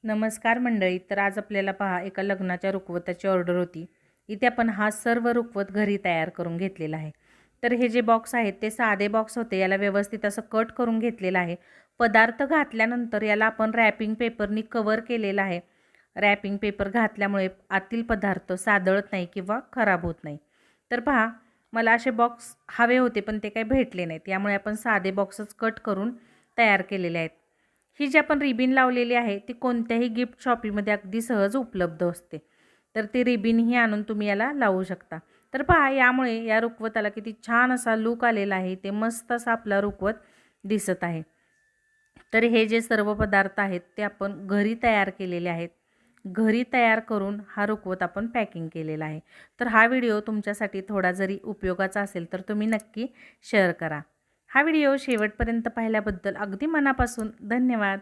नमस्कार मंडळी. तर आज आपल्याला पहा एका लग्नाच्या रुखवताची ऑर्डर होती. इथे आपण हा सर्व रुखवत घरी तयार करून घेतलेला आहे. तर हे जे बॉक्स आहेत ते साधे बॉक्स होते. याला व्यवस्थित असं कट करून घेतलेलं आहे. पदार्थ घातल्यानंतर याला आपण रॅपिंग पेपरनी कव्हर केलेलं आहे. रॅपिंग पेपर घातल्यामुळे आतील पदार्थ सादळत नाही किंवा खराब होत नाही. तर पहा, मला असे बॉक्स हवे होते पण ते काही भेटले नाहीत. यामुळे आपण साधे बॉक्सच कट करून तयार केलेले आहेत. ही जी आपण रिबीन लावलेली आहे ती कोणत्याही गिफ्ट शॉपीमध्ये अगदी सहज उपलब्ध असते. तर ती रिबीनही आणून तुम्ही याला लावू शकता. तर पहा, यामुळे या रुखवताला किती छान असा लूक आलेला आहे. ते मस्त असा आपला रुखवत दिसत आहे. तर हे जे सर्व पदार्थ आहेत ते आपण घरी तयार केलेले आहेत. घरी तयार करून हा रुखवत आपण पॅकिंग केलेला आहे. तर हा व्हिडिओ तुमच्यासाठी थोडा जरी उपयोगाचा असेल तर तुम्ही नक्की शेअर करा. हा व्हिडिओ शेवटपर्यंत पाहिल्याबद्दल अगदी मनापासून धन्यवाद.